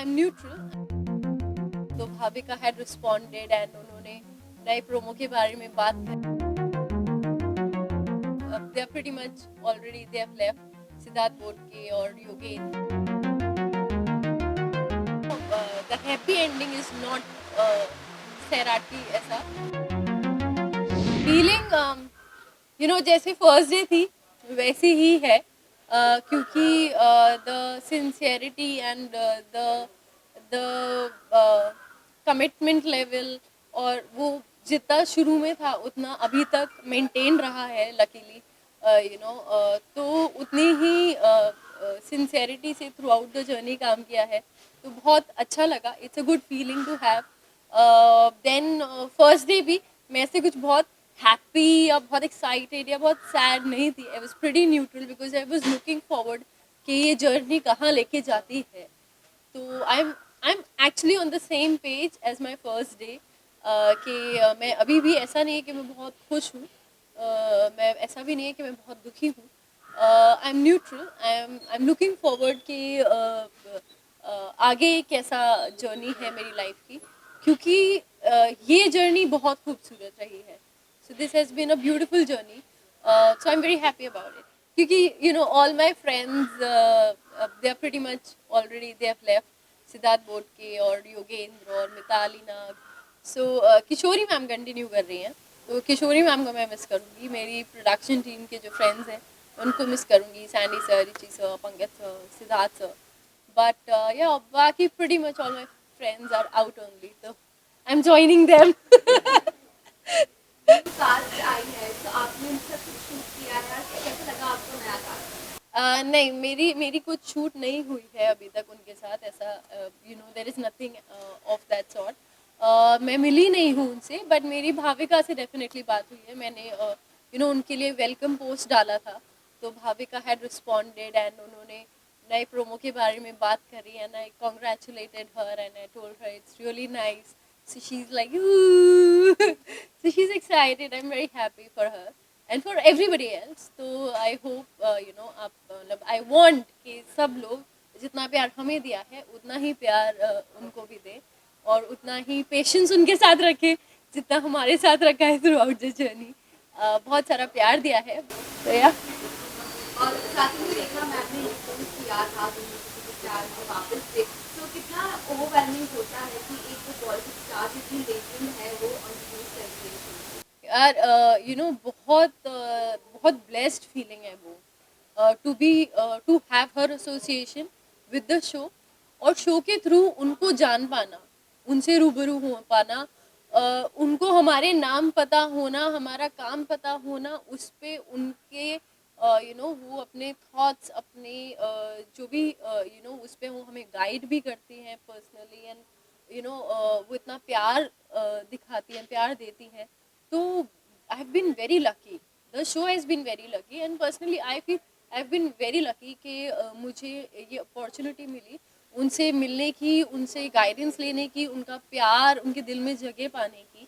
I'm neutral. तो Bhavika had responded and उन्होंने नए प्रोमो के बारे में बात की. They're pretty much already they have left. Siddharth बोटके और Yogendra. The happy ending is not सैराटी ऐसा. Feeling जैसे फर्स्ट डे थी वैसी ही है. क्योंकि the sincerity and the commitment level और वो जितना शुरू में था उतना अभी तक मेंटेन रहा है लकीली. तो उतनी ही सिंसियरिटी से थ्रू आउट द जर्नी काम किया है. तो बहुत अच्छा लगा. It's a good feeling to have. Then first day भी मैं से कुछ बहुत हैप्पी या बहुत एक्साइटेड या बहुत सैड नहीं थी. I was pretty neutral because I was looking forward कि ये जर्नी कहाँ लेके जाती है. तो I am actually on the same page as my first day. कि मैं अभी भी ऐसा नहीं है कि मैं बहुत खुश हूँ. मैं ऐसा भी नहीं है कि मैं बहुत दुखी हूँ. I am neutral. I am looking forward कि आगे कैसा जर्नी है मेरी लाइफ की. क्योंकि ये जर्नी बहुत खूबसूरत रही है. So this has been a beautiful journey. So I'm very happy about it. क्योंकि all my friends they are pretty much already they have left. Siddharth बोटके और योगेंद्र और मिताली नाग. So किशोरी मैम कंटिन्यू कर रही हैं. तो किशोरी मैम को मैं मिस करूँगी. मेरी प्रोडक्शन टीम के जो फ्रेंड्स हैं उनको मिस करूँगी. Sandy sir, Richie sir, Pankaj sir, Siddharth sir. But yeah, बाकी pretty much all my friends are out only. So I'm joining them. Cast आई है तो आपने उनसे कुछ शूट किया है. कैसा लगा आपको नया कास्ट? नहीं, मेरी कुछ शूट नहीं हुई है अभी तक उनके साथ. ऐसा there is nothing of that sort. मैं मिली नहीं हूँ उनसे. बट मेरी भाविका से डेफिनेटली बात हुई है. मैंने उनके लिए वेलकम पोस्ट डाला था. तो भाविका हैड रिस्पॉन्डेड एंड उन्होंने नए प्रोमो के बारे में बात करी. And I congratulated her and I told her it's really nice. So she's like, ooh. So she's excited. I'm very happy for her and for everybody else. So I hope आप I want कि सब लोग जितना प्यार हमें दिया है उतना ही प्यार उनको भी दें और उतना ही पेशेंस उनके साथ रखें जितना हमारे साथ रखा है थ्रू आउट द जर्नी. बहुत सारा प्यार दिया है. तो या और साथ में रेखा मैम ने रिस्पॉन्स किया था स्टार को वापस से. तो कितना ओवरवेलमिंग होता है कि एक तो बॉलीवुड स्टार जितनी लेजेंड है वो इंट्रोड्यूस करती है. यार बहुत ब्लेस्ड फीलिंग है वो. To have her association with the show और शो के थ्रू उनको जान पाना, उनसे रूबरू हो पाना, उनको हमारे नाम पता होना, हमारा काम पता होना, उस पे उनके वो अपने थॉट्स अपने जो भी उस पे वो हमें गाइड भी करती हैं पर्सनली. एंड वो इतना प्यार दिखाती हैं, प्यार देती हैं. तो I have been very lucky. The show has been very lucky and personally I have been very lucky कि मुझे ये अपॉर्चुनिटी मिली उनसे मिलने की, उनसे गाइडेंस लेने की, उनका प्यार उनके दिल में जगह पाने की.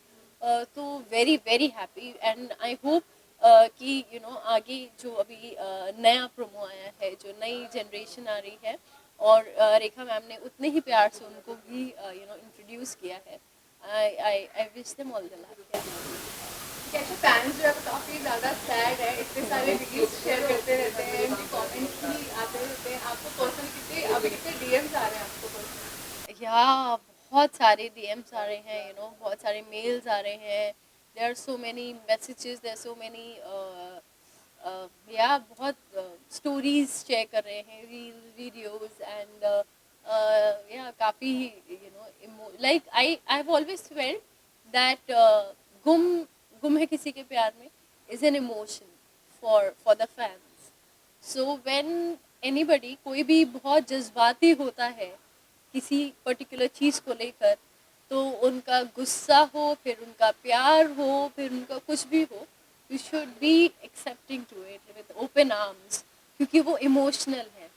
तो very very happy and I hope कि आगे जो अभी नया प्रोमो आया है, जो नई जनरेशन आ रही है और रेखा मैम ने उतने ही प्यार से उनको भी इंट्रोड्यूस किया है. I wish them all the luck. कैसे फैंस जो है काफ़ी ज़्यादा सैड है. इतने सारे रील्स शेयर करते रहते हैं, उनके कमेंट्स भी आते रहते हैं. आपको पर्सनली कितने डीएम्स आ रहे हैं आपको पर्सनली? या बहुत सारे डीएम्स आ रहे हैं. बहुत सारे मेल्स आ रहे हैं. There are so many messages, there are so many या बहुत स्टोरीज शेयर कर रहे हैं, रील वीडियोस एंड या काफ़ी like I have always felt that गुम है किसी के प्यार में is an emotion for the fans. So when anybody, कोई भी बहुत जज्बाती होता है किसी पर्टिकुलर चीज़ को लेकर, तो उनका गुस्सा हो, फिर उनका प्यार हो, फिर उनका कुछ भी हो, you should be accepting to it with open arms. क्योंकि वो इमोशनल है.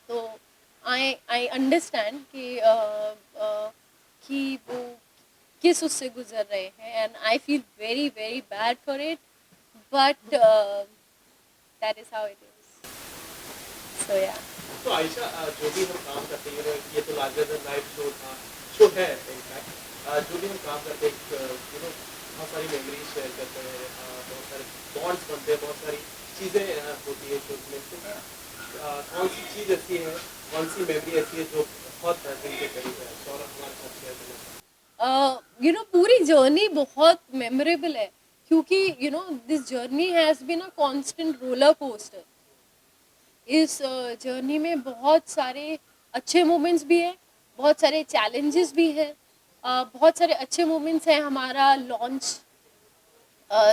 तो आई अंडरस्टैंड कि वो किस उससे गुजर रहे हैं and I feel very very bad for it. But that is how it is. So या तो आयशा जो भी हम काम करते हैं ये तो लार्जर देन लाइफ शो है इनफैक्ट जो भी हम काम करते हैं बहुत सारी मेमोरीज शेयर करते हैं बहुत सारे बॉन्ड्स बनते हैं बहुत सारी चीज़ें होती है शो में तो कौन सी चीज़ ऐसी है कौन सी मेमोरी ऐसी है जो बहुत दिल के करीब है और हमारे साथ शेयर करना पूरी जर्नी बहुत मेमोरेबल है क्योंकि this journey has been a constant roller coaster. इस जर्नी में बहुत सारे अच्छे मोमेंट्स भी हैं, बहुत सारे चैलेंजेस भी हैं। बहुत सारे अच्छे मोमेंट्स हैं हमारा लॉन्च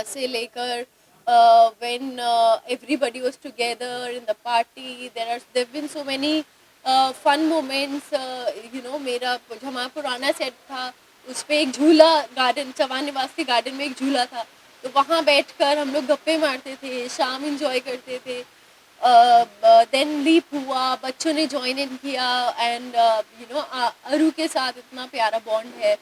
से लेकर when everybody was together in the party, there've been so many fun moments. मेरा जो हमारा पुराना सेट था उस पे एक झूला गार्डन चवान निवास के गार्डन में एक झूला था, तो वहाँ बैठकर हम लोग गप्पे मारते थे, शाम इंजॉय करते थे। देन लीप हुआ, बच्चों ने ज्वाइन इन किया एंड अरु के साथ इतना प्यारा बॉन्ड है।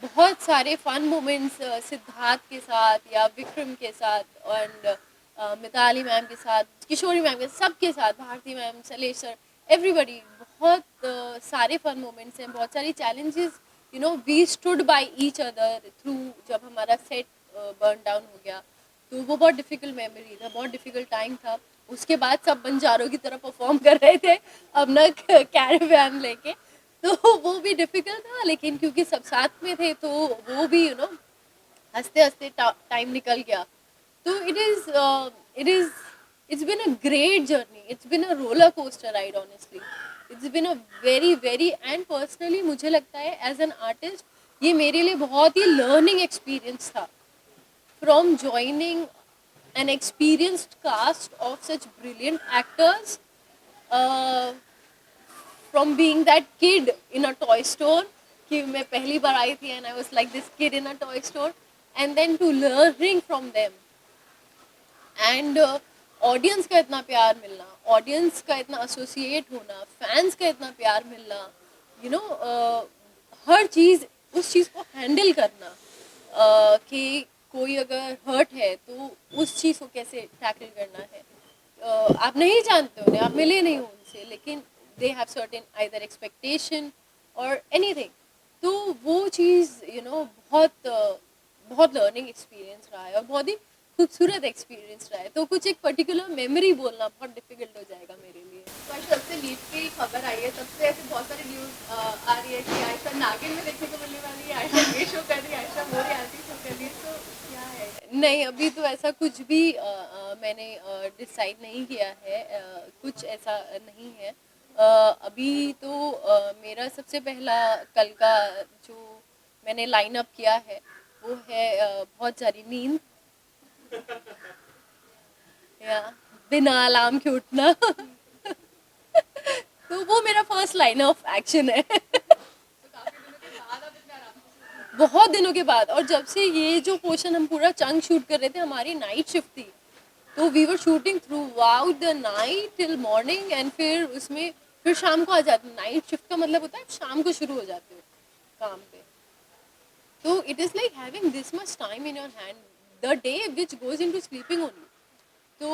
बहुत सारे फन मोमेंट्स सिद्धार्थ के साथ या विक्रम के साथ एंड मिताली मैम के साथ, किशोरी मैम के साथ, सबके साथ, Bharti ma'am, Shailesh sir, everybody. बहुत सारे फन मोमेंट्स हैं, बहुत सारी challenges. We stood by each other through. जब हमारा सेट बर्न डाउन हो गया तो वो बहुत डिफ़िकल्ट मेमोरी था, बहुत डिफ़िकल्ट टाइम था। उसके बाद सब बंजारों की तरह परफॉर्म कर रहे थे अपना कैरेवैन लेके, तो वो भी डिफ़िकल्ट था, लेकिन क्योंकि सब साथ में थे तो वो भी हँसते हँसते टाइम निकल गया। तो it's been a great journey, it's been a roller coaster ride honestly, it's been a very very and personally मुझे लगता है एज एन आर्टिस्ट ये मेरे लिए बहुत ही लर्निंग एक्सपीरियंस था। From joining an experienced cast of such brilliant actors, uh, from being that kid in a toy store कि मैं पहली बार आई थी and I was like this kid in a toy store, and then to learning from them and audience का इतना प्यार मिलना, audience का इतना एसोसिएट होना, फैंस का इतना प्यार मिलना, यू नो हर चीज़ उस चीज़ को हैंडल करना कि कोई अगर हर्ट है तो उस चीज़ को कैसे टैकल करना है। आप नहीं जानते उन्हें, आप मिले नहीं हो उनसे, लेकिन they have certain either expectation और एनीथिंग। तो वो चीज़ बहुत लर्निंग एक्सपीरियंस रहा है और बहुत ही खूबसूरत एक्सपीरियंस रहा है। तो कुछ एक पर्टिकुलर मेमोरी बोलना बहुत डिफिकल्ट हो जाएगा मेरे लिए। तो आयशा, जब से लीड की खबर आई है तब से ऐसे बहुत सारी न्यूज़ आ रही है कि आयशा नागिन में देखने को मिलने वाली है, आयशा ये शो कर रही है, आयशा वो रियलिटी शो कर रही है, तो क्या है? नहीं, अभी तो ऐसा कुछ भी मैंने डिसाइड नहीं किया है, कुछ ऐसा नहीं है। अभी तो मेरा सबसे पहला कल का जो मैंने लाइन अप किया है वो है बहुत सारी नींद या बिना अलार्म के उठना तो वो मेरा फर्स्ट लाइन ऑफ एक्शन है तो काफ़ी दिनों के बाद अब इतने आराम से बहुत दिनों के बाद। और जब से ये जो पोर्शन हम पूरा चंक शूट कर रहे थे, हमारी नाइट शिफ्ट थी, तो we were shooting throughout the night till morning and फिर उसमें फिर शाम को आ जाते। नाइट शिफ्ट का मतलब होता है शाम को शुरू हो जाते हो काम पे। तो it is like having this much time in your hand, the day which goes into sleeping only. तो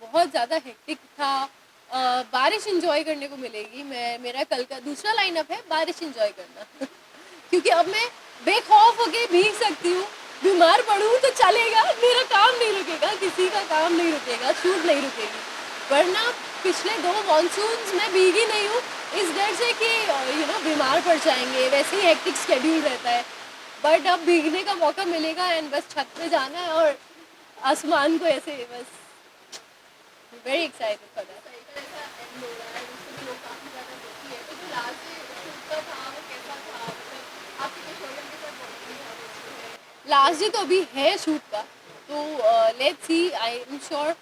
बहुत ज़्यादा हेक्टिक था। बारिश इंजॉय करने को मिलेगी। मेरा कल का दूसरा लाइनअप है बारिश इंजॉय करना क्योंकि अब मैं बेखौफ होके भीग सकती हूँ। बीमार पड़ूँ तो चलेगा, मेरा काम नहीं रुकेगा, किसी का काम नहीं रुकेगा, शूट नहीं रुकेगी। वरना पिछले 2 मॉनसून्स में भीगी नहीं हूँ इस डर से कि बीमार पड़ जाएंगे, वैसे ही हेक्टिक शेड्यूल रहता है। बट अब भीगने का मौका मिलेगा एंड बस छत पे जाना है और आसमान को ऐसे बस very excited for that. Cycle ऐसा एंड हो रहा है जिससे भी लोग काफ़ी ज़्यादा दुखी है, तो जो लास्ट शूट का था वो कैसा था? मतलब आपकी किशोरियन के साथ बॉन्डिंग बहुत अच्छी है। लास्ट डे तो अभी है शूट का, तो let's see. I am sure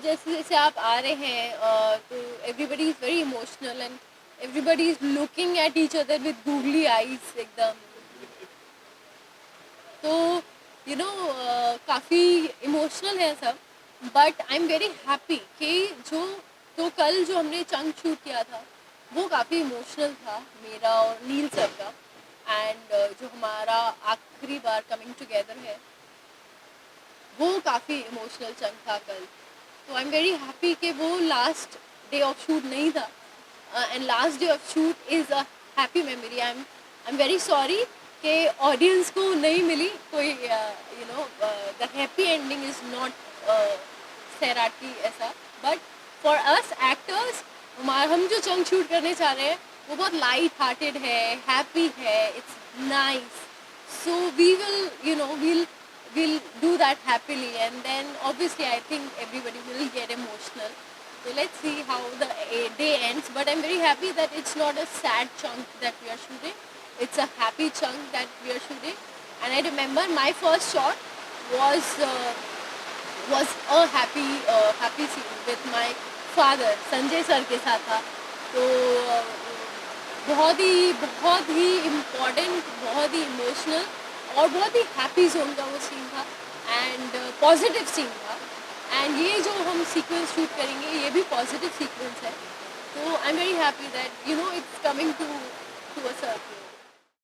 जैसे जैसे आप आ रहे हैं तो everybody is very emotional and everybody is looking at each other with googly eyes एकदम। तो काफ़ी इमोशनल है सब, but I am very happy कि तो कल जो हमने चंक शूट किया था वो काफ़ी इमोशनल था मेरा और नील सर का। एंड जो हमारा आखिरी बार कमिंग टुगेदर है वो काफ़ी इमोशनल चंक था कल। तो आई एम वेरी हैप्पी कि वो लास्ट डे ऑफ शूट नहीं था, and last day of shoot is a happy memory. I am very sorry कि ऑडियंस को नहीं मिली कोई, you know, the happy ending is not Sairat की ऐसा, बट फॉर अस एक्टर्स हम जो चंक शूट करने चाह रहे हैं वो बहुत लाइट हार्टेड है, हैप्पी है, it's nice. So we will, you know, we'll do that happily, and then obviously I think everybody will get emotional. So let's see how the day ends. But I'm very happy that it's not a sad chunk that we are shooting. It's a happy chunk that we are shooting. And I remember my first shot was a happy scene with my father, Sanjay sir के साथ था. तो बहुत ही important, बहुत ही emotional और बहुत ही happy zone का वो सीन था, एंड पॉजिटिव सीन था. एंड ये जो हम सीक्वेंस शूट करेंगे ये भी पॉजिटिव सीक्वेंस है. तो I am very happy that, you know, it's coming to a circle.